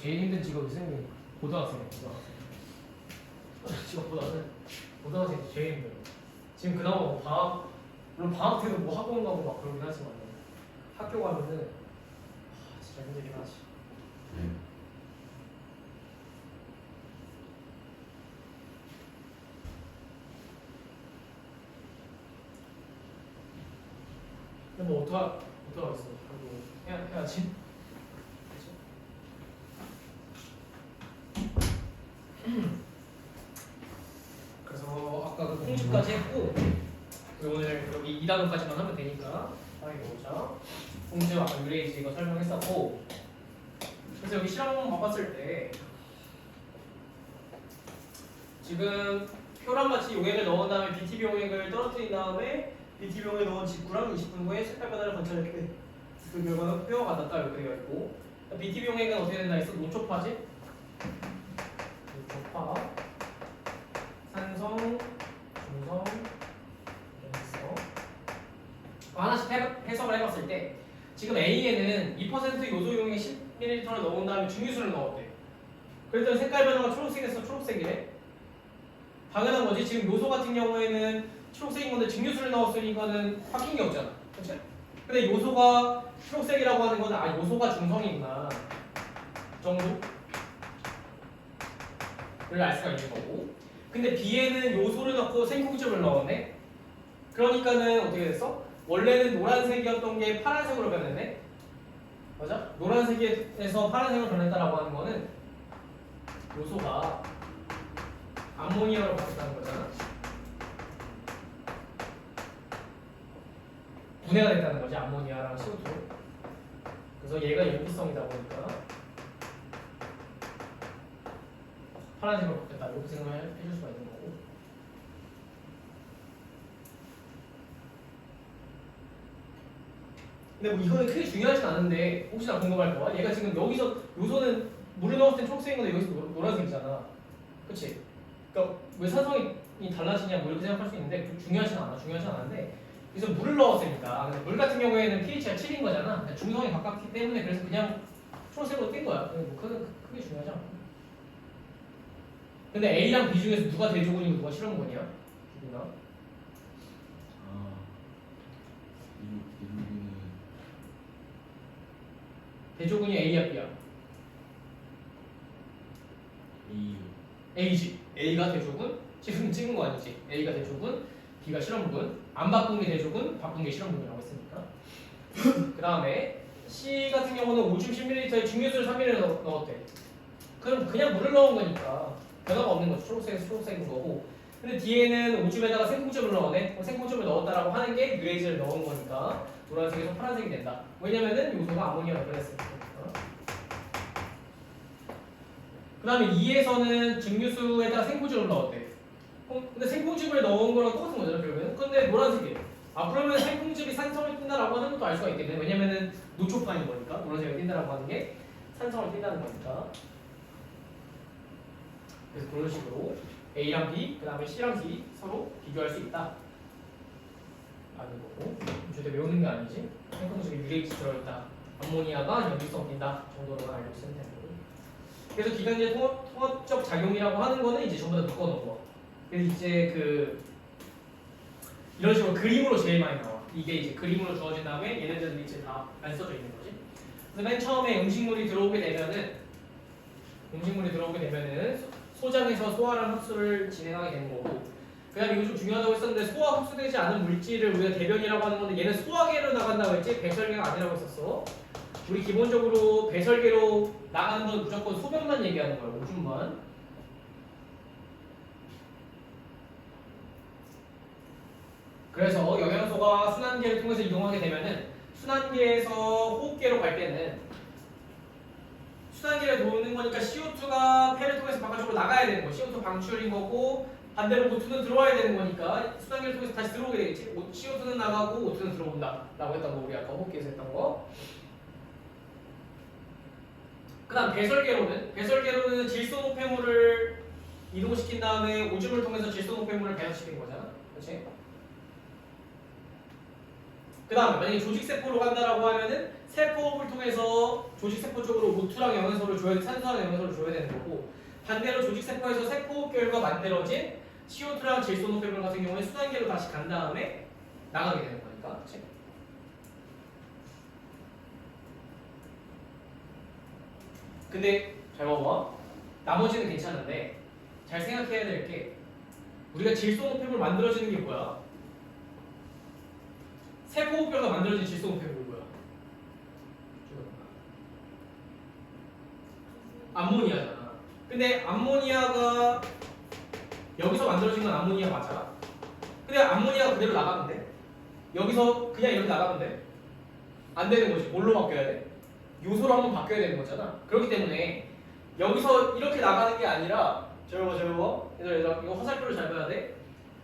제일 힘든 직업이 선생님 고등학생이에요. 직업보다는 고등학생이 제일 힘들어. 지금 그나마 뭐 방학, 물론 방학 때도 뭐 학원 가고 막 그러긴 하지만 학교 가면은 진짜 힘들긴 하지. 근데 뭐 어떡하겠어. 그리고 해야지. 그래서 아까 그 공식까지 했고 오늘 여기 2단원까지만 하면 되니까 빨리 보자. 공식 아까 유레이지 이거 설명했었고 그래서 여기 실험 봐봤을 때 지금 표랑 같이 용액을 넣은 다음에 BTB 용액을 떨어뜨린 다음에 BTB 용액 넣은 직후랑 20분 후에 색깔 변화를 관찰했대. 그 결과는 표가 같았다 이렇게 되어 있고 BTB 용액은 어떻게 된다 했어? 노초파지? 노초파 산성, 중성, 염성 하나씩 해석을 해봤을 때 지금 A에는 2% 요소 용액 10ml를 넣은 다음에 중류수를 넣었대. 그랬더니 색깔 변화가 초록색에서 초록색이래. 당연한 거지. 지금 요소 같은 경우에는 초록색인 건데 증류수를 넣었으니 이거는 바뀐 게 없잖아. 그치? 근데 요소가 초록색이라고 하는 거는 요소가 중성이구나 정도를 알 수가 있는 거고 근데 B에는 요소를 넣고 생콩즙을 넣었네. 그러니까는 어떻게 됐어? 원래는 노란색이었던 게 파란색으로 변했네. 맞아? 노란색에서 파란색으로 변했다라고 하는 거는 요소가 암모니아로 바뀌었다는 거잖아. 분해가 됐다는 거지, 암모니아랑 CO2. 그래서 얘가 유기성이다 보니까 파란색으로 바뀌었다 이렇게 생각을 해줄 수가 있는 거고. 근데 뭐 이거는 크게 중요하진 않은데 혹시나 궁금할까봐 얘가 지금 여기서 요소는 물을 넣었을 때 초록색인 건데 여기서 노란색이잖아. 그치? 그러니까 왜 산성이 달라지냐 뭐 이렇게 생각할 수 있는데 중요하진 않은데 그래서 물을 넣었으니까 근데 물 같은 경우에는 pH가 7인 거잖아. 중성이 가깝기 때문에 그래서 그냥 초록색으로 띈 거야. 뭐 크게 중요하지 않아. 근데 A랑 B 중에서 누가 대조군이고 누가 실험군이야? 누구나? 대조군이 A야 B야? A지. A가 대조군? 지금 찍은 거 아니지? A가 대조군, B가 실험군. 안 바꾼 게 대조군, 바꾼 게 실험군이라고 했으니까. 그 다음에 C 같은 경우는 오줌 10ml에 중류수를 3ml 넣었대. 그럼 그냥 물을 넣은 거니까 변화가 없는 거죠. 초록색에서 초록색인 거고. 근데 D에는 오줌에다가 생콩즙을 넣었네. 생콩즙을 넣었다라고 하는 게 유레이즈를 넣은 거니까 노란색에서 파란색이 된다. 왜냐면은 요소가 아모니아로 변했으니까. 그 다음에 2에서는 증류수에다 생콩즙을 넣었대. 근데 생콩즙을 넣은 거랑 똑같은 거잖아 결국에는. 근데 노란색이에요. 그러면 생콩즙이 산성을 띈다라고 하는 것도 알 수가 있겠네. 왜냐면은 노초파인 거니까. 노란색을 띈다라고 하는 게 산성을 띈다는 거니까. 그래서 그런 식으로 A랑 B, 그 다음에 C랑 D 서로 비교할 수 있다. 라는 거고. 절대 외우는 게 아니지. 생콩즙이 유레이지 들어있다. 암모니아가 염류성 띈다 정도로만 알고 있으면 되는 거고. 그래서 기관지의 통합적 작용이라고 하는 거는 이제 전부 다 묶어놓은 거. 그래서 이제 이런 식으로 그림으로 제일 많이 나와. 이게 이제 그림으로 주어진 다음에 얘네들은 이제 다 안 써져 있는 거지. 그래서 맨 처음에 음식물이 들어오게 되면은 소장에서 소화랑 흡수를 진행하게 되는 거고. 그다음에 이거 좀 중요하다고 했었는데 소화 흡수되지 않은 물질을 우리가 대변이라고 하는 건데 얘는 소화계로 나간다고 했지 배설계가 아니라고 했었어. 우리 기본적으로 배설계로 나가는 건 무조건 소변만 얘기하는 거야. 오줌만. 그래서 영양소가 순환계를 통해서 이동하게 되면은 순환계에서 호흡계로 갈 때는 순환계를 도는 거니까 CO2가 폐를 통해서 바깥쪽으로 나가야 되는 거. CO2 방출인 거고 반대로 O2는 들어와야 되는 거니까 순환계를 통해서 다시 들어오게 되겠지. CO2는 나가고 O2는 들어온다 라고 했던 거 우리 아까 호흡계에서 했던 거. 그 다음 배설계로는 질소노폐물을 이동시킨 다음에 오줌을 통해서 질소노폐물을 배합시킨 거잖아. 그렇지? 그 다음에 만약에 조직세포로 간다라고 하면은 세포호흡을 통해서 조직세포 쪽으로 O2랑 영양소를 줘야 산소랑 영양소를 줘야 되는 거고 반대로 조직세포에서 세포호흡 결과 만들어진 CO2랑 질소노폐물 같은 경우에 순환계로 다시 간 다음에 나가게 되는 거니까. 그치? 근데 잘 봐봐. 나머지는 괜찮은데 잘 생각해야 될 게 우리가 질소노폐물 만들어지는 게 뭐야? 세포호흡결과 만들어진 질소노폐물이 뭐야? 암모니아잖아. 근데 암모니아가 여기서 만들어진 건 암모니아 맞아. 근데 암모니아가 그대로 나가면 돼? 여기서 그냥 이렇게 나가면 돼? 안 되는 거지. 뭘로 바뀌어야 돼? 요소로 한번 바뀌어야 되는 거잖아. 그렇기 때문에 여기서 이렇게 나가는 게 아니라 저거 얘들아 이거 화살표를 잘 봐야 돼.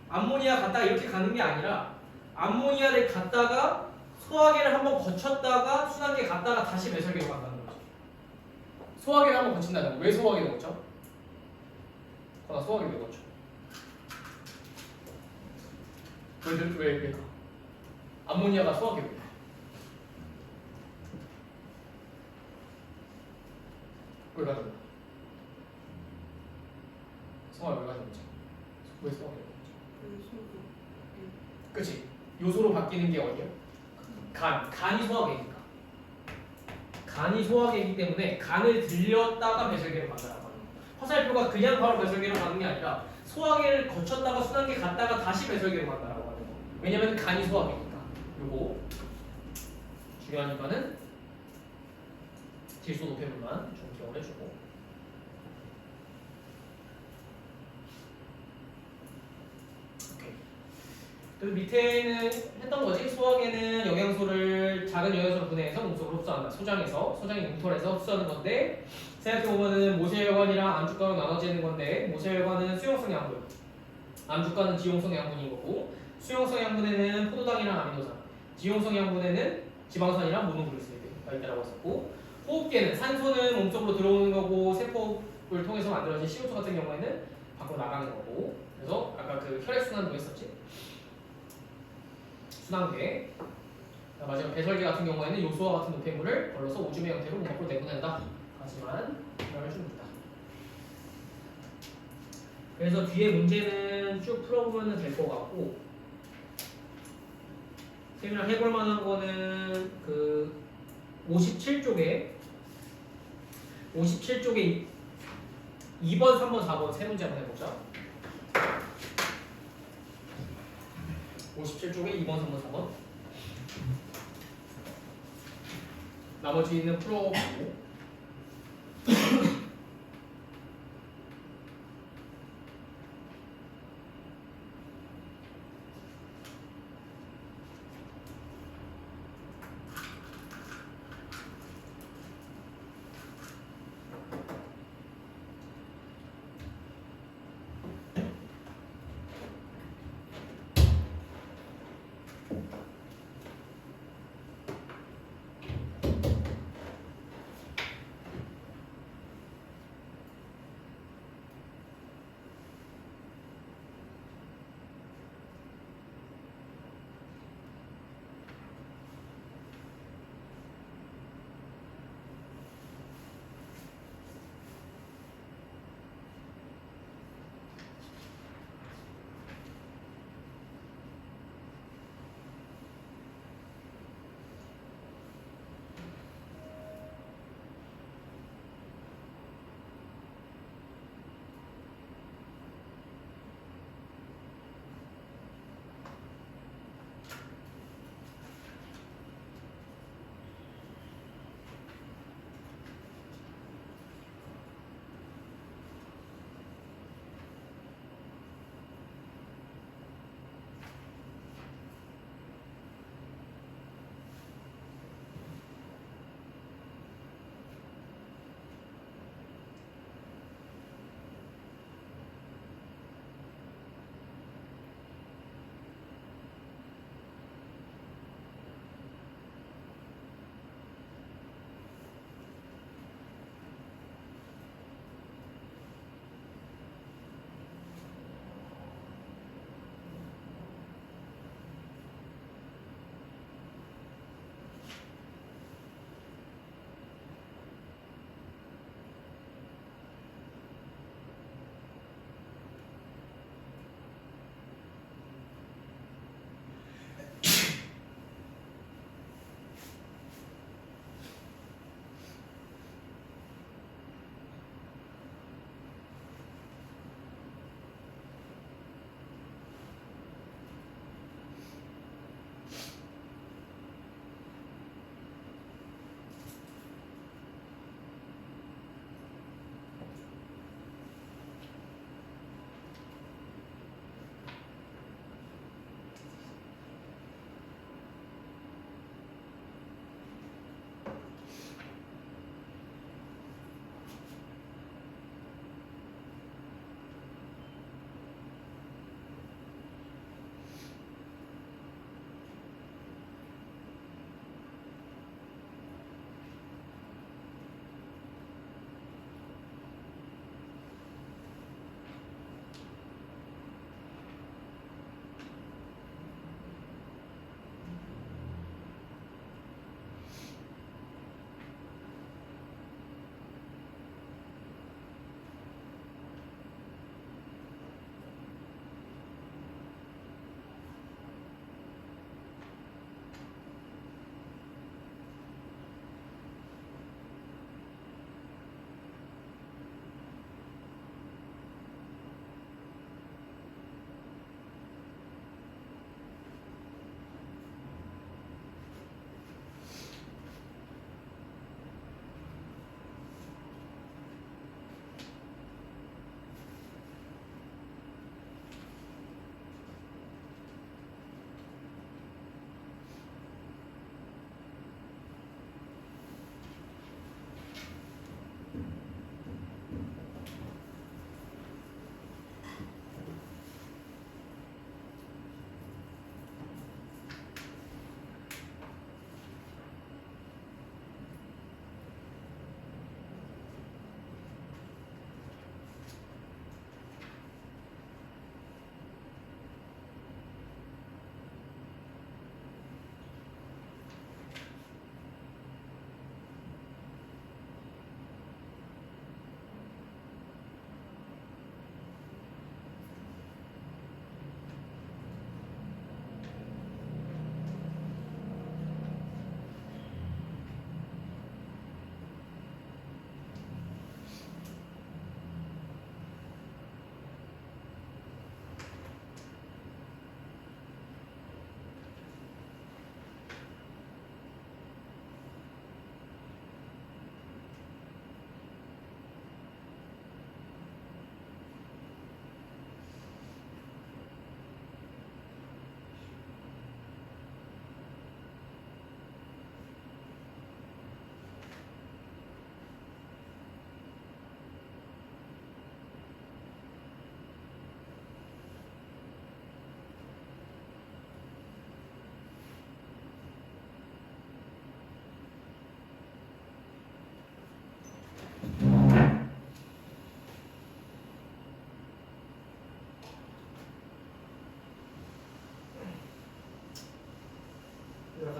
암모니아 갔다가 이렇게 가는 게 아니라 암모니아를 갔다가 소화기를 한번 거쳤다가 순환기에 갔다가 다시 배설기로 간다는 거지. 소화기를 한번 거친다는 거. 왜 소화기를 거쳐? 소화기를 왜 거쳐? 왜 가? 암모니아가 소화기로 가. 왜 가는 거야? 성화를 왜 가는 거지? 왜 소화기로 가지? 그치? 요소로 바뀌는 게 어디야? 간이 소화계니까. 간이 소화계이기 때문에 간을 들렸다가 배설계로 간다라고 하는 거야. 화살표가 그냥 바로 배설계로 가는 게 아니라 소화계를 거쳤다가 순환계 갔다가 다시 배설계로 간다라고 하는 거. 왜냐면 간이 소화계니까. 요거 중요하니까는 질소 노폐물만 좀 기억을 해주고. 오케이. 그리고 밑에는 했던 거지. 소화계는 영양소를 작은 영양소로 분해해서 몸속으로 흡수한다. 소장이 뭉털에서 흡수하는 건데 생각해보면은 모세혈관이랑 암주가로 나눠지는 건데 모세혈관은 수용성 양분, 암주가는 지용성 양분인 거고 수용성 양분에는 포도당이랑 아미노산, 지용성 양분에는 지방산이랑 모노글리세리드가 있다고 했었고 호흡계는 산소는 몸속으로 들어오는 거고 세포를 통해서 만들어진 CO2 같은 경우에는 밖으로 나가는 거고 그래서 아까 그 혈액순환도 했었지. 순환계. 마지막 배설계 같은 경우에는 요소와 같은 노폐물을 걸러서 오줌의 형태로 몸 밖으로 내보낸다. 하지만 이걸 해줍니다. 그래서 뒤에 문제는 쭉 풀어보면 될 것 같고 쌤이랑 해볼 만한 거는 그 57쪽에 2번, 3번, 4번 세 문제 한번 해보자. 57쪽에 2번, 3번, 4번 나머지는 풀어보고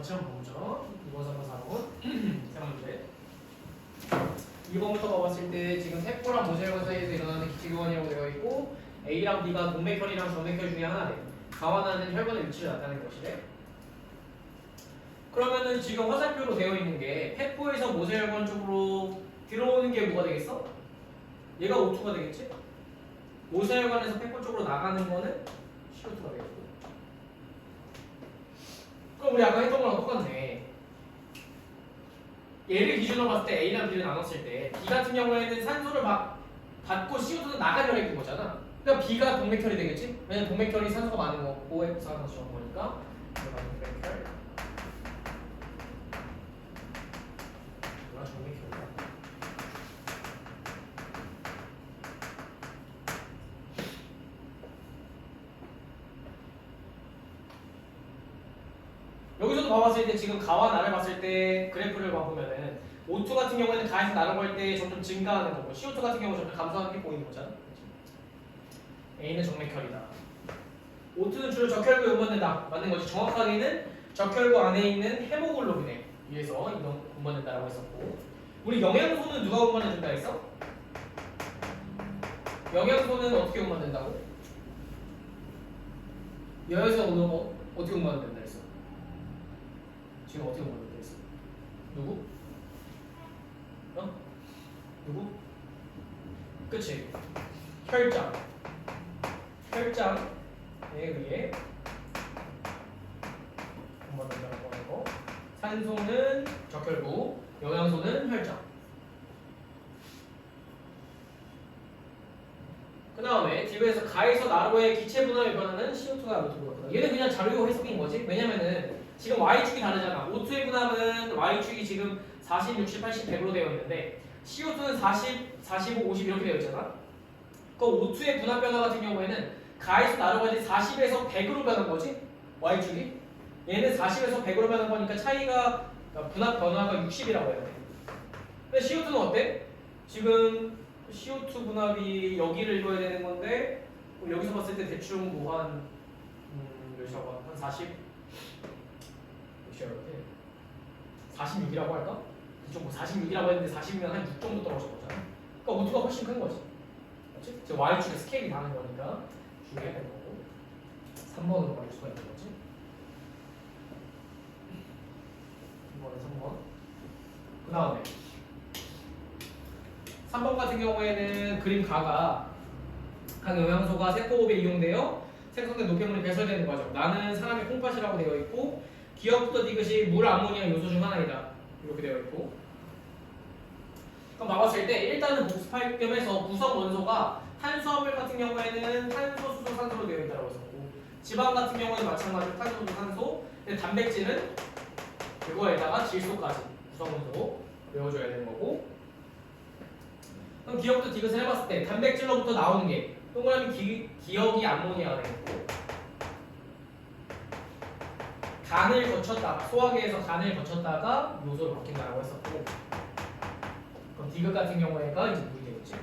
같이 한번 보죠. 2번, 3번, 4번. 세 번째. 2번부터 봐봤을 때 지금 세포랑 모세혈관 사이에서 일어나는 기체교환이라고 되어 있고 A랑 B가 동맥혈이랑 정맥혈 중에 하나래. 가환하는 혈관의 위치를 나타내는 것이래. 그러면은 지금 화살표로 되어 있는 게 세포에서 모세혈관 쪽으로 들어오는 게 뭐가 되겠어? 얘가 O2가 되겠지? 모세혈관에서 세포 쪽으로 나가는 거는 CO2가 되겠고. 그럼 우리 아까 했던 거랑 똑같네. 얘를 기준으로 봤을 때 A랑 B를 나눴을 때 B 같은 경우에는 산소를 막 받고 CO2는 나가려 했던 거잖아. 그러니까 B가 동맥혈이 되겠지? 왜냐면 동맥혈이 산소가 많은 거고 산소가 적은 거니까 얘가 동맥혈. 얘가 정맥혈이야. 여기서도 봐봤을 때 지금 가와 나를 봤을 때 그래프를 봐보면은 O2 같은 경우에는 가에서 나라고 할 때 점점 증가하는 거고 CO2 같은 경우는 점점 감소하는 게 보이는 거잖아. A는 정맥혈이다. O2는 주로 적혈구에 운반된다. 맞는 거지. 정확하게는 적혈구 안에 있는 헤모글로빈에 의해서 운반된다라고 했었고 우리 영양소는 누가 운반해준다 했어? 영양소는 어떻게 운반된다고? 여기서 어떻게 운반된다 했어? 지금 어떻게 운반된다 했어? 누구? 누구? 그치? 혈장에 의해 운반된다고 하는 거. 산소는 적혈구, 영양소는 혈장. 그 다음에 디귿에서 가에서 나로의 기체 분할의 변화는 CO2가 O2보다. 얘는 그냥 자료 해석인 거지. 왜냐면은 지금 Y축이 다르잖아. O2의 분압은 Y축이 지금 40, 60, 80, 100으로 되어 있는데 CO2는 40, 45, 50 이렇게 되어 있잖아. 그 O2의 분압 변화 같은 경우에는 가에서 나로가 이제 40에서 100으로 변한 거지. Y축이. 얘는 40에서 100으로 변한 거니까 차이가 분압 변화가 60이라고 해야 돼. 근데 CO2는 어때? 지금 CO2 분압이 여기를 읽어야 되는 건데 여기서 봤을 때 대충 뭐한 몇이라고 한 40? 몇이라고 해? 46이라고 할까? 이쪽 뭐 46이라고 했는데 40이면 한 6 정도 떨어진 거잖아. 그러니까 O2가 훨씬 큰 거지. 맞지? 저 Y축의 스케일이 다른 거니까 중요해야 되는 거고 3번으로 가릴 수가 있는 거지. 2번에 3번. 그 다음에 3번 같은 경우에는 그림 가가 각 영양소가 세포호흡에 이용되어 생성된 노폐물이 배설되는 과정. 나는 사람의 콩팥이라고 되어 있고 기억부터 디귿이 물, 암모니아 요소 중 하나이다. 이렇게 되어 있고. 그럼 봐봤을 때 일단은 복습할 겸해서 구성 원소가 탄수화물 같은 경우에는 탄소, 수소, 산소로 되어 있다고 했었고 지방 같은 경우에는 마찬가지로 탄소, 수소, 산소. 근데 단백질은 그거에다가 질소까지 구성 원소로 외워줘야 되는 거고. 그럼 기억부터 디귿을 해봤을 때 단백질로부터 나오는 게 동그라미 기억이 암모니아가 되겠고 간을 거쳤다가 소화기에서 간을 거쳤다가 요소로 바뀐다고 했었고 그럼 디귿 같은 경우에가 이제 물이 되겠지.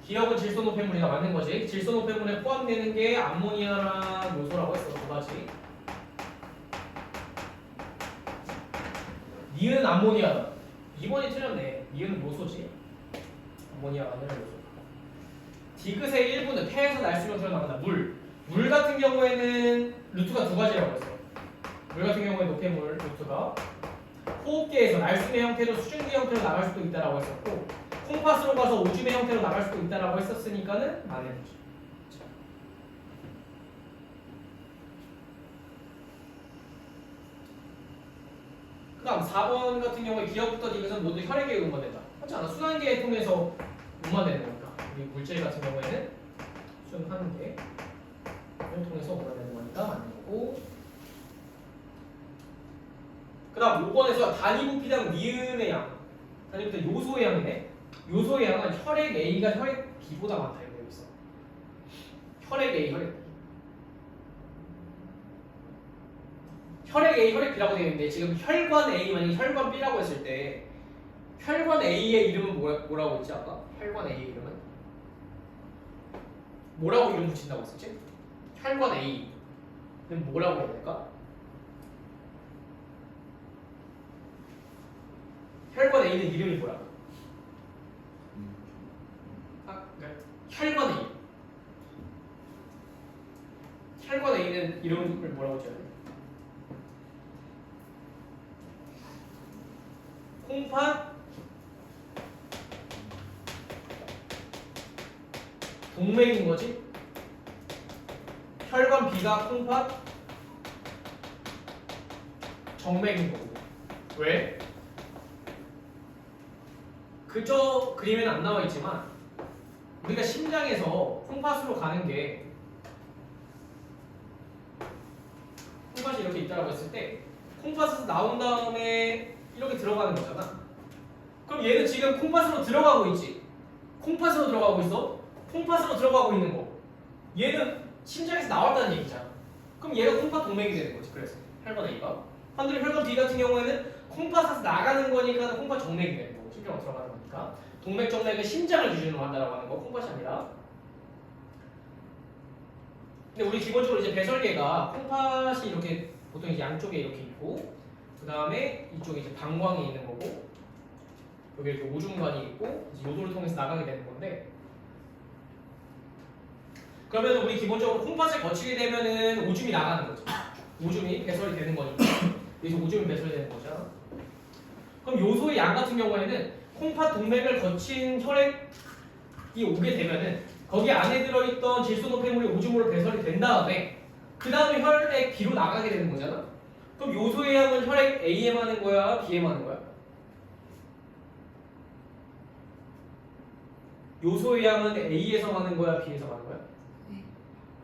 기억은 질소 노폐물이다. 맞는 거지. 질소 노폐물에 포함되는 게 암모니아랑 요소라고 했어. 두 가지. 니은 암모니아다. 2번이 틀렸네. 니은 요소지. 암모니아가 아니라 요소. 디귿의 일부는 폐에서 날수면으로 나온다. 물 같은 경우에는 루트가 두 가지라고 했어. 물 같은 경우에 노폐물 루트가 호흡기에서 날숨의 형태로 수증기 형태로 나갈 수도 있다라고 했었고 콩팥으로 가서 오줌의 형태로 나갈 수도 있다라고 했었으니까는 맞는 거지. 그 다음 4번 같은 경우에 기억부터 디귿은 모두 혈액에 운반된다. 맞지 않아? 순환계를 통해서 운반되는 거니까 우리 물질 같은 경우에는 순환계를 통해서 운반되는 거니까 맞는 거고. 그 다음 5번에서 단위부피당 니은의 양 단위부터 요소의 양이네. 요소의 양은 혈액 A가 혈액 B보다 많다 이렇게 되어 있어. 혈액 A, 혈액 A, 혈액 B라고 되어 있는데 지금 혈관 A 만약에 혈관 B라고 했을 때 혈관 A의 이름은 뭐라고 했지 아까? 혈관 A의 이름은? 뭐라고 이름 붙인다고 했었지? 혈관 A 뭐라고 해야 될까? 혈관 A는 이름이 뭐야? 혈관 A. 혈관 A는 이름을 뭐라고 지어야 돼? 콩팥 동맥인 거지? 혈관 B가 콩팥 정맥인 거고. 왜? 그저 그림에는 안 나와 있지만 우리가 심장에서 콩팥으로 가는 게 콩팥이 이렇게 있다라고 했을 때 콩팥에서 나온 다음에 이렇게 들어가는 거잖아. 그럼 얘는 지금 콩팥으로 들어가고 있지. 콩팥으로 들어가고 있어. 콩팥으로 들어가고 있는 거. 얘는 심장에서 나왔다는 얘기잖아. 그럼 얘가 콩팥 동맥이 되는 거지. 그래서 혈관 A가. 반대로 혈관 B 같은 경우에는 콩팥에서 나가는 거니까 콩팥 정맥이 되는 거고 심장으로 들어가는 거니까. 동맥 정맥은 심장을 기준으로 한다라고 하는 거. 콩팥이 아니라. 근데 우리 기본적으로 이제 배설계가 콩팥이 이렇게 보통 이제 양쪽에 이렇게 있고 그 다음에 이쪽에 이제 방광이 있는 거고 여기 이렇게 오줌관이 있고 이제 요도를 통해서 나가게 되는 건데 그러면 우리 기본적으로 콩팥을 거치게 되면은 오줌이 나가는 거죠. 오줌이 배설이 되는 거니까 여기서 오줌이 배설이 되는 거잖아. 그럼 요소의 양 같은 경우에는 콩팥 동맥을 거친 혈액이 오게 되면은 거기 안에 들어있던 질소 노폐물이 오줌으로 배설이 된 다음에 그 다음에 혈액 B로 나가게 되는 거잖아. 그럼 요소의 양은 혈액 A에 많은 거야? B에 많은 거야? 요소의 양은 A에서 많은 거야? B에서 많은 거야?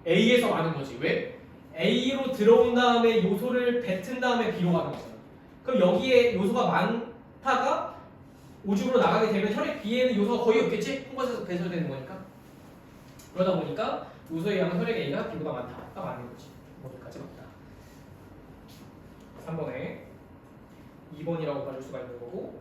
A에서 많은 거지. 왜? A로 들어온 다음에 요소를 뱉은 다음에 B로 가는 거잖아. 그럼 여기에 요소가 많다가 오줌으로 나가게 되면 혈액 B에는 요소가 거의 없겠지? 콩팥에서 배설되는 거니까. 그러다 보니까 요소의 양은 혈액 A가 B보다 많다가 맞는 거지. 거기까지 맞다. 3번에 2번이라고 봐줄 수가 있는 거고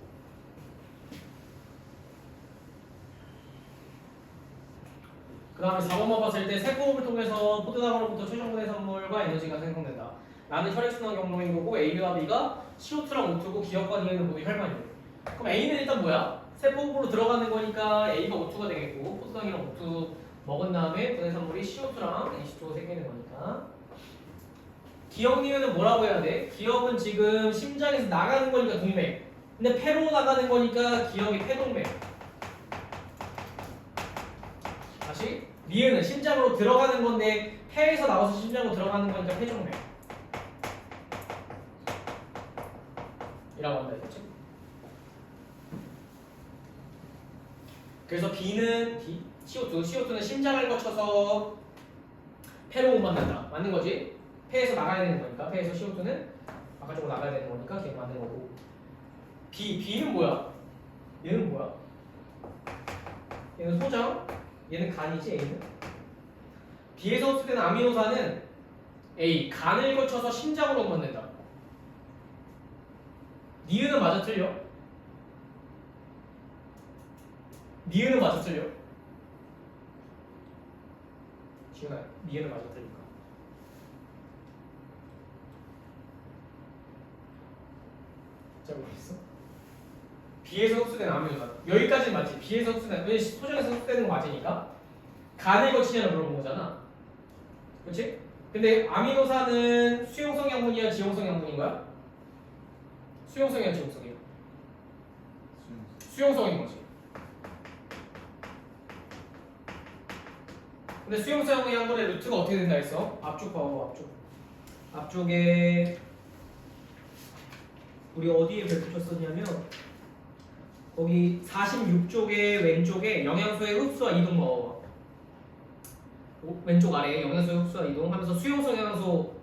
그 다음에 4번만 봤을 때 세포호흡을 통해서 포도당으로부터 최종분해 선물과 에너지가 생성된다. 나는 혈액순환 경로인 거고 A와 B가 CO2랑 O2고 기억과 D에는 모두 혈관이에요. 그럼 A는 일단 뭐야? 세포호흡으로 들어가는 거니까 A가 O2가 되겠고 포도당이랑 O2 먹은 다음에 분해 선물이 CO2랑 H2O 생기는 거니까 기억 니은은 뭐라고 해야 돼? 기억은 지금 심장에서 나가는 거니까 동맥 근데 폐로 나가는 거니까 기억이 폐동맥 다시 니은은 심장으로 들어가는 건데 폐에서 나와서 심장으로 들어가는 거니까 폐정맥 이라고 한다 했지. 그래서 B는 CO2는 심장을 거쳐서 폐로 못 만난다. 맞는 거지? 폐에서 나가야 되는 거니까 폐에서 CO2는 바깥쪽으로 나가야 되는 거니까 걔가 맞는 거고 B는 뭐야? 얘는 뭐야? 얘는 소장 얘는 간이지 A는 B에서 흡수되는 아미노산은 A 간을 거쳐서 심장으로 건넨다. 니은은 맞아 틀려? 니은은 맞아 틀려? 지훈아 니은은 맞아 틀릴까? 잘 모르겠어? B에서 흡수된 아미노산 여기까지는 맞지? B에서 흡수된 왜 소장에서 흡수되는 거 맞으니까 간을 거치냐고 물어본 거잖아 그렇지? 근데 아미노산은 수용성 양분이야 지용성 양분인 거야? 수용성이야 지용성이야? 수용성인 거지 근데 수용성 양분의 루트가 어떻게 된다 했어? 앞쪽 봐봐 앞쪽에 우리 어디에 펼쳤었냐면 거기 46쪽의 왼쪽에 영양소의 흡수와 이동 넣어봐. 왼쪽 아래에 영양소의 흡수와 이동 하면서 수용성 영양소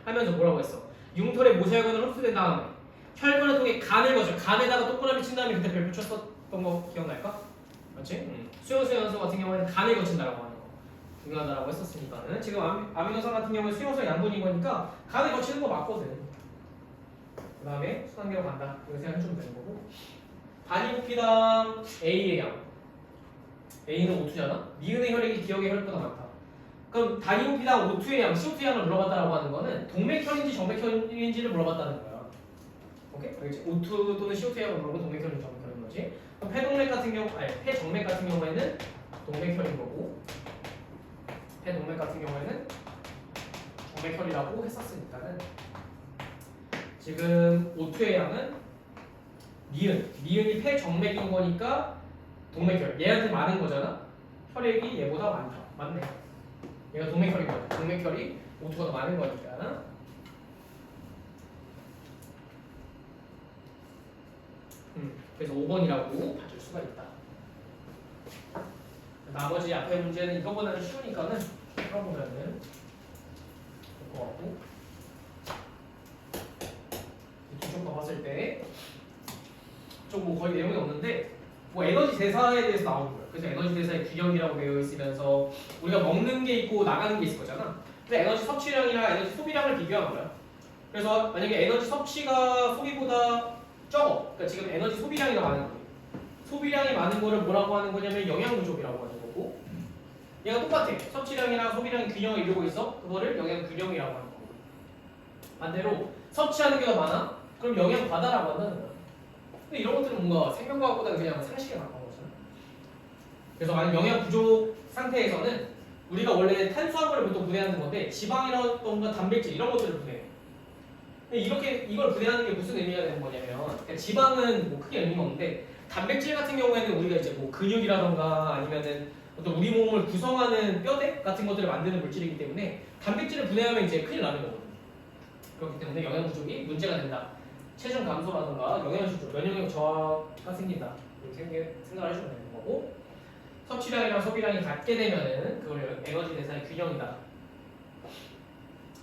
하면서 뭐라고 했어? 융털의 모세혈관을 흡수된 다음에 혈관을 통해 간을 거쳐 간에다가 동그라미 친 다음에 그때 별표 쳤었던 거 기억날까? 맞지? 수용성 영양소 같은 경우에는 간을 거친다라고 하는 거 중요하다라고 했었으니까는 지금 아미노산 같은 경우에 수용성 양분인 거니까 간을 거치는 거 맞거든. 그 다음에 순환계로 간다. 이거 생각해주면 되는 거고 단위부피당 A의 양 A는 O2잖아? 니은의 혈액이 기억의 혈액보다 많다. 그럼 다이오피당 O2의 양, CO2의 양을 물어봤다라고 하는 거는 동맥혈인지 정맥혈인지를 물어봤다는 거야. 오케이? 그렇지? O2 또는 CO2의 양을 물어보면 동맥혈인지 정맥혈인 거지. 그럼 폐동맥 같은 경우, 아니 폐정맥 같은 경우에는 동맥혈인 거고, 폐동맥 같은 경우에는 정맥혈이라고 했었으니까는 지금 O2의 양은 미은이 폐정맥인 거니까 동맥혈. 얘한테 많은 거잖아. 혈액이 얘보다 많다. 맞네. 얘가 동맥혈인 거야. 동맥혈이 O2가 더 많은 거니까. 그래서 5번이라고 봐줄 수가 있다. 나머지 앞에 문제는 이거보다는 쉬우니까는 풀어보면은 될 것 같고, 기초과 봤을 때 좀 뭐 거의 내용이 없는데 뭐 에너지 대사에 대해서 나오는 거예요. 그래서 에너지 대사의 균형이라고 되어 있으면서 우리가 먹는 게 있고 나가는 게 있을 거잖아. 그래서 에너지 섭취량이랑 에너지 소비량을 비교한 거야. 그래서 만약에 에너지 섭취가 소비보다 적어, 그러니까 지금 에너지 소비량이 더 많은 거예요. 소비량이 많은 거를 뭐라고 하는 거냐면 영양 부족이라고 하는 거고, 얘가 똑같아. 섭취량이랑 소비량이 균형을 이루고 있어. 그거를 영양 균형이라고 하는 거고. 반대로 섭취하는 게 더 많아? 그럼 영양 과다라고 한다는 거야. 근데 이런 것들은 뭔가 생명과학보다는 그냥 상식에 가까운 거잖아. 그래서 만약 영양 부족 상태에서는 우리가 원래 탄수화물을 보통 분해하는 건데 지방이라던가 단백질 이런 것들을 분해해. 이렇게 이걸 분해하는 게 무슨 의미가 되는 거냐면, 그러니까 지방은 뭐 크게 의미가 없는데 단백질 같은 경우에는 우리가 이제 뭐 근육이라던가 아니면은 어떤 우리 몸을 구성하는 뼈대 같은 것들을 만드는 물질이기 때문에 단백질을 분해하면 이제 큰일 나는 거거든요. 그렇기 때문에 영양 부족이 문제가 된다. 체중 감소라던가 영양소 부족, 면역력 저하가 생긴다. 이렇게 생각을 해주면 되는 거고, 섭취량이랑 소비량이 같게 되면은 그걸 에너지 대사의 균형이다.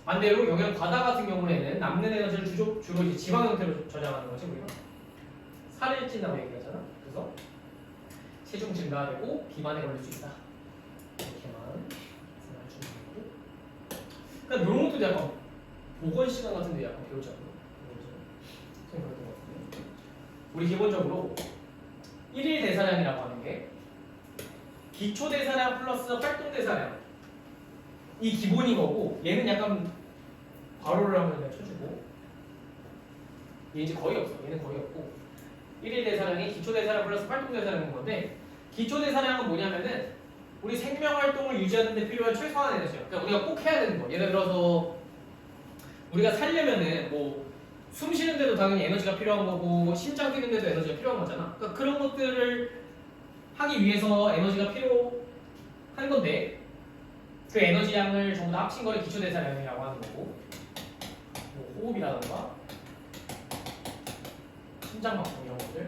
반대로 영양 과다 같은 경우에는 남는 에너지를 주로 이제 지방 형태로 저장하는 거지 우리가. 살을 찐다고 얘기하잖아. 그래서 체중 증가되고 비만에 걸릴 수 있다. 이렇게만 생각해 주면 되고. 그러니까 이런 것도 약간 보건 시간 같은데 약간 배우지 않나? 생각했던 것 같은데. 우리 기본적으로 1일 대사량이라고 하는 게 기초 대사량 플러스 활동 대사량, 이 기본인 거고, 얘는 약간 괄호를 한번 내가 쳐주고, 얘 이제 거의 없어. 얘는 거의 없고, 1일 대사량이 기초 대사량 플러스 활동 대사량인 건데, 기초 대사량은 뭐냐면은 우리 생명 활동을 유지하는 데 필요한 최소한 에너지야. 그러니까 우리가 꼭 해야 되는 거. 예를 들어서 우리가 살려면은 뭐 숨 쉬는데도 당연히 에너지가 필요한 거고, 심장 뛰는데도 에너지가 필요한 거잖아. 그러니까 그런 것들을 하기 위해서 에너지가 필요한 건데, 그 에너지량을 전부 다 합친 거를 기초대사량이라고 하는 거고, 뭐 호흡이라던가 심장박동 이런 것들.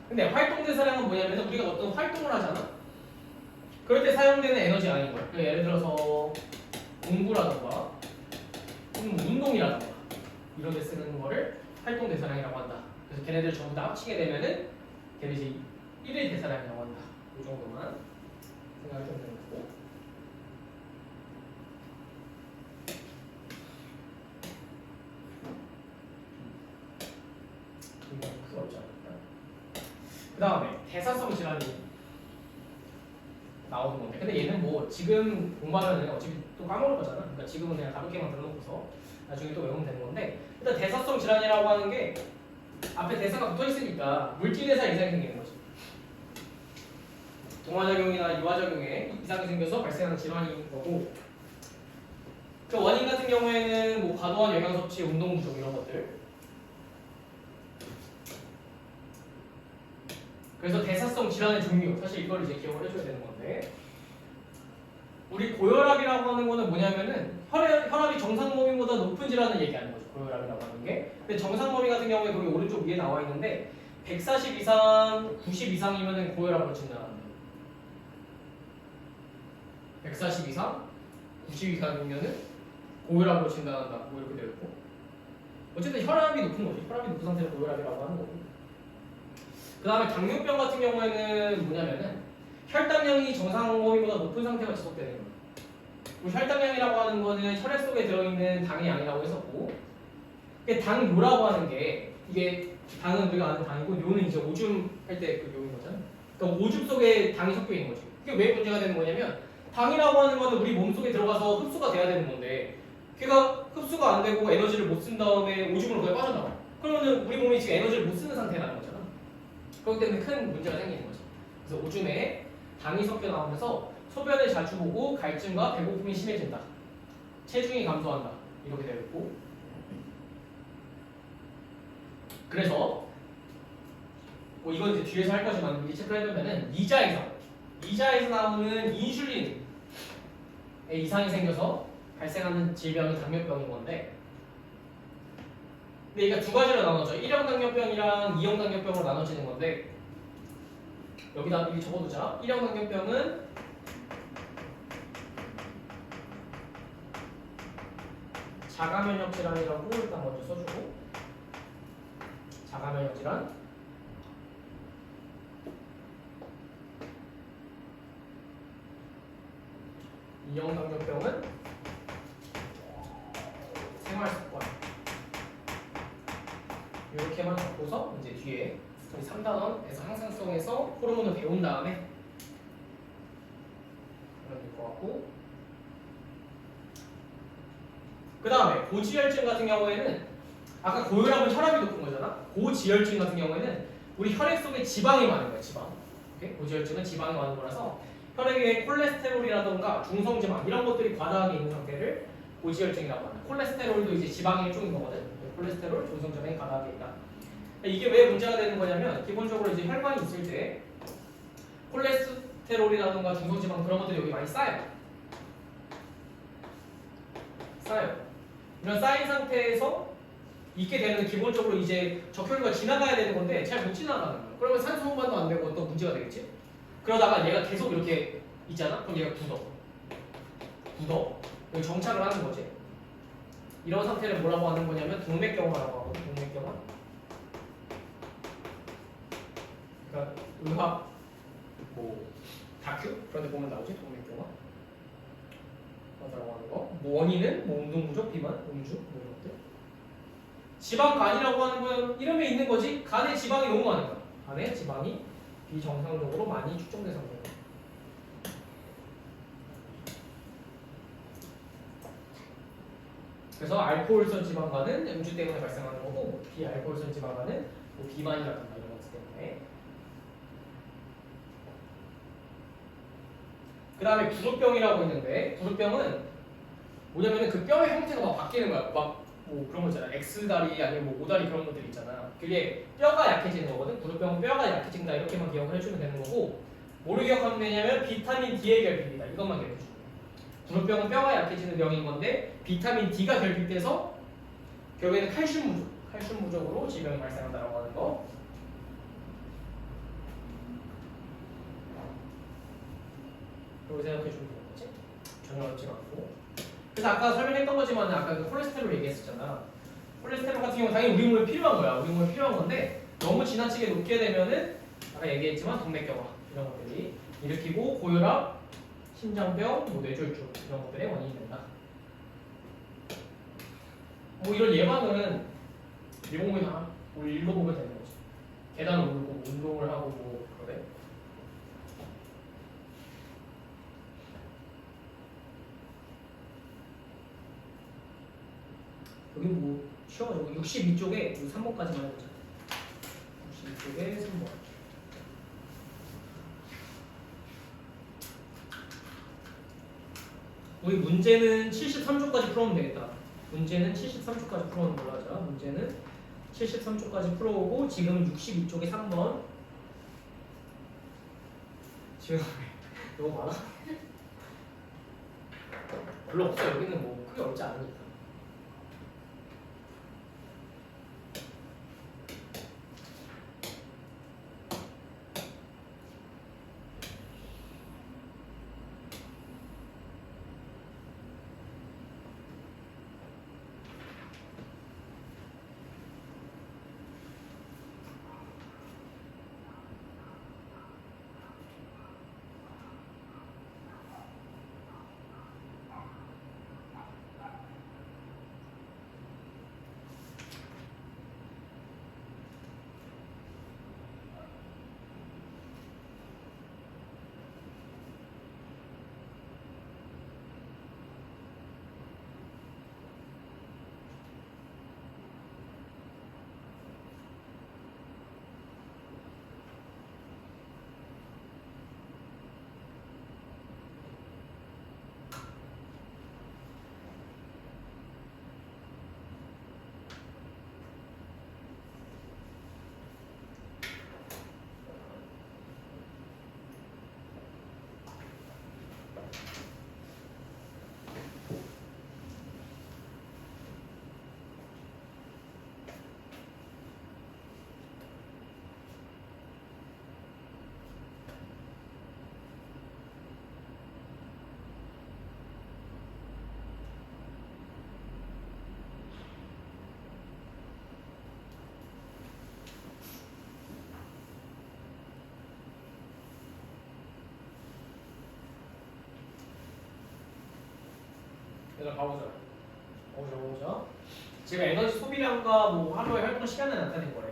근데 활동대사량은 뭐냐면 우리가 어떤 활동을 하잖아. 그럴 때 사용되는 에너지량인 거야. 그러니까 예를 들어서 공부라던가 운동이라던가 이런 데 쓰는 거를 활동대사량이라고 한다. 그래서 걔네들 전부 다 합치게 되면은 걔네들이 1일 대사량이라고 한다. 이 정도만 생각하시면 되는 거고. 이거 크게 어렵지 않을까? 그 다음에 대사성 질환이 나오는 건데, 근데 얘는 뭐 지금 공부하면 어차피 또 까먹을 거잖아. 그러니까 지금은 그냥 가볍게만 들어놓고서 나중에 또 외우면 되는 건데, 일단 대사성 질환이라고 하는 게 앞에 대사가 붙어 있으니까 물질대사 이상이 생기는 거지. 동화작용이나 유화작용에 이상이 생겨서 발생하는 질환인 거고, 그 원인 같은 경우에는 뭐 과도한 영양 섭취, 운동 부족 이런 것들. 그래서 대사성 질환의 종류, 사실 이걸 이제 기억을 해줘야 되는 건데, 우리 고혈압이라고 하는 거는 뭐냐면은 혈압이 정상 범위보다 높은 질환을 얘기하는 거죠. 고혈압이라고 하는 게. 근데 정상 범위 같은 경우에 거기 오른쪽 위에 나와 있는데 140 이상, 90 이상이면은 고혈압으로 진단합니다. 140 이상, 90 이상이면은 고혈압으로 진단한다. 뭐 이렇게 되어 있고. 어쨌든 혈압이 높은 거지. 혈압이 높은 상태를 고혈압이라고 하는 거고. 그 다음에 당뇨병 같은 경우에는 뭐냐면은 혈당량이 정상 범위보다 높은 상태가 지속되는 거예요. 우리 혈당량이라고 하는 거는 혈액 속에 들어있는 당의 양이라고 했었고, 당뇨라고 하는 게, 이게 당은 우리가 아는 당이고, 뇨는 이제 오줌 할 때 그 뇨인 거잖아요. 그러니까 오줌 속에 당이 섞여 있는 거죠. 그게 왜 문제가 되는 거냐면 당이라고 하는 거는 우리 몸속에 들어가서 흡수가 돼야 되는 건데 걔가 흡수가 안 되고 에너지를 못 쓴 다음에 오줌으로 거의 빠져나와. 그러면은 우리 몸이 지금 에너지를 못 쓰는 상태라는 거잖아. 그렇기 때문에 큰 문제가 생기는 거죠. 그래서 오줌에 당이 섞여 나오면서 소변을 자주 보고 갈증과 배고픔이 심해진다. 체중이 감소한다. 이렇게 되어 있고 그래서 뭐 이건 이제 뒤에서 할 거지만 미리 체크를 해두면은 이자에서 나오는 인슐린에 이상이 생겨서 발생하는 질병이 당뇨병인 건데 근데 이게 두 가지로 나눠져 1형 당뇨병이랑 2형 당뇨병으로 나눠지는 건데 여기다 미리 적어두자. 1형 당뇨병은 자가면역 질환이라고 일단 먼저 써주고 자가면역 질환 2형 당뇨병은 생활습관 이렇게만 적고서 이제 뒤에 우리 3단원에서 항상성에서 호르몬을 배운 다음에 그러면 될 것 같고 그 다음에 고지혈증 같은 경우에는 아까 고혈압은 혈압이 높은 거잖아. 고지혈증 같은 경우에는 우리 혈액 속에 지방이 많은 거야. 지방. 오케이? 고지혈증은 지방이 많은 거라서 혈액에 콜레스테롤이라던가 중성지방 이런 것들이 과다하게 있는 상태를 고지혈증이라고 한다. 콜레스테롤도 이제 지방의 일종인 거거든. 콜레스테롤, 중성지방이 과다하게 있다. 이게 왜 문제가 되는 거냐면 기본적으로 이제 혈관이 있을 때 콜레스테롤이라던가 중성지방 그런 것들이 여기 많이 쌓여요. 이런 쌓인 상태에서 있게 되면 기본적으로 이제 적혈구가 지나가야 되는 건데 잘 못 지나가는 거예요. 그러면 산소 호흡도 안 되고 어떤 문제가 되겠지? 그러다가 얘가 계속 이렇게 있잖아? 그럼 얘가 굳어. 여기 정착을 하는 거지. 이런 상태를 뭐라고 하는 거냐면 동맥경화라고 하거든. 동맥경화. 그러니까 의학 뭐 다큐 그런 데 보면 나오지. 동맥경화. 라고 하는 거. 뭐 원인은 뭐 운동 부족, 비만, 음주 뭐 이런 것들. 지방간이라고 하는 건 이름에 있는 거지. 간에 지방이 너무 많은 거야. 간에 지방이 비정상적으로 많이 축적돼서 그런 거야. 그래서 알코올성 지방간은 음주 때문에 발생하는 거고 비알코올성 지방간은 뭐 비만이라든가 이런 것 때문에. 그 다음에 구루병이라고 있는데 구루병은 뭐냐면은 그 뼈의 형태가 막 바뀌는 거야. 막 뭐 그런 거 있잖아. X다리 아니면 뭐 O다리 그런 것들 있잖아. 그게 뼈가 약해지는 거거든. 구루병은 뼈가 약해진다 이렇게만 기억을 해주면 되는 거고 뭐를 기억하면 되냐면 비타민 D의 결핍이다. 이것만 기억해 주면 돼. 구루병은 뼈가 약해지는 병인 건데 비타민 D가 결핍돼서 결국에는 칼슘 부족으로 질병이 발생한다고 하는 거. 그렇게 생각해 주면 되는 거지. 전혀 어렵지 않고. 그래서 아까 설명했던 거지만 아까 그 콜레스테롤 얘기했었잖아. 콜레스테롤 같은 경우 당연히 우리 몸에 필요한 거야. 우리 몸에 필요한 건데 너무 지나치게 높게 되면은 아까 얘기했지만 동맥경화 이런 것들이 일으키고 고혈압, 심장병, 뭐 뇌졸중 이런 것들의 원인이 된다. 뭐 이런 예방은 미봉이나 우리 읽어보면 되는 거지. 계단 오르고 운동을 하고 뭐 그래. 여기 뭐 쉬워가지고 62쪽에 3번까지만 해보자. 62쪽에 3번. 우리 문제는 73쪽까지 풀어오면 되겠다. 문제는 73쪽까지 풀어오는 걸로 하자. 문제는 73쪽까지 풀어오고 지금 62쪽에 3번. 지금 너무 많아? 별로 없어. 여기는 뭐 크게 어렵지 않으니까. 얘들아 봐보자. 보자. 지금 에너지 소비량과 뭐 하루의 활동 시간을 나타낸 거래.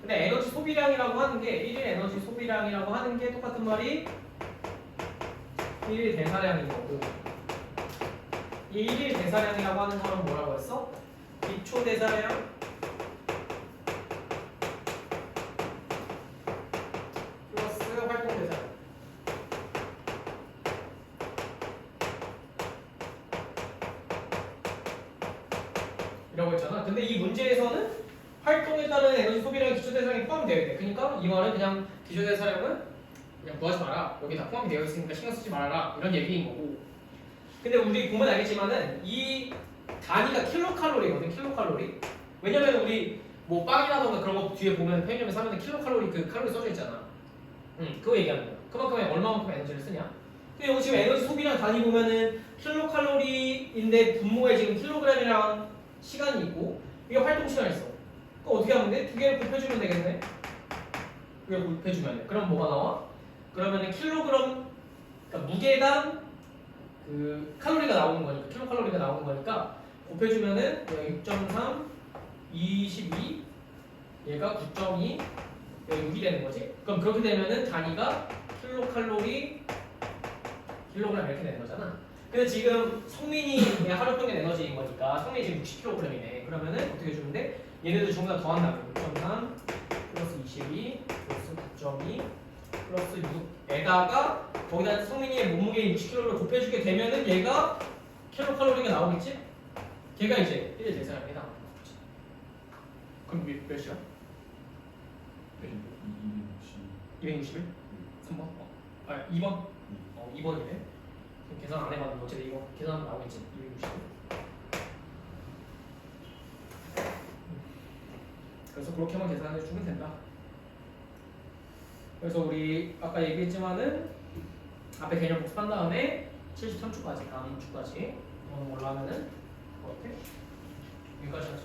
근데 에너지 소비량이라고 하는 게 1일 에너지 소비량이라고 하는 게 똑같은 말이 1일 대사량인 거고, 이 1일 대사량이라고 하는 거는 뭐라고 했어? 기초 대사량 플러스 활동 대사량. 이라고 했잖아. 근데 이 문제에서는 활동에 따른 에너지 소비량이 기초 대사량이 포함이 되어야 돼. 그러니까 이 말은 그냥 기초 대사량은 그냥 구하지 마라. 여기 다 포함이 되어 있으니까 신경 쓰지 말아라. 이런 얘기인 거고. 근데 우리 보면 알겠지만은 이 단위가 킬로칼로리거든. 킬로칼로리. 왜냐면 우리 뭐 빵이라던가 그런 거 뒤에 보면 편의점에 사면 킬로칼로리 그 칼로리 써져 있잖아. 그거 얘기하는 거야. 그만큼 얼마만큼 에너지를 쓰냐. 근데 여기 지금 에너지 소비량 단위 보면은 킬로칼로리인데 분모에 지금 킬로그램이랑 시간이 있고 이게 활동 시간이 있어. 그럼 어떻게 하면 돼? 두 개를 곱해주면 되겠네. 두 개를 곱해주면 돼. 그럼 뭐가 나와? 그러면은 킬로그램, 그러니까 무게당 그 칼로리가 나오는 거니까, 킬로칼로리가 나오는 거니까 곱해주면은 6.3, 22, 얘가 9.2, 여기 6이 되는 거지. 그럼 그렇게 되면은 단위가 킬로칼로리, 킬로그램 이렇게 되는 거잖아. 근데 지금 성민이 하루 평균 에너지인 거니까 성민이 지금 60kg이네. 그러면은 어떻게 해주면 돼? 얘네들 전부 다 더한다면 6.3 플러스 22 플러스 9.2 플러스 6에다가 거기다 성민이의 몸무게인 60kg를 곱해주게 되면은 얘가 킬로칼로리가 나오겠지? 걔가 이제 1일 대사량이 나오는 거지. 그럼 몇 시간? 261? 3번? 아 2번? 2번이네. 계산 안 해봤는데 어쨌든 이거 계산하면 나오겠지. 260. 그래서 그렇게만 계산해 주면 된다. 그래서 우리 아까 얘기했지만은 앞에 개념 복습한 다음에 73초까지 다음 주까지 올라가면은 어떻게? 여기까지 하죠.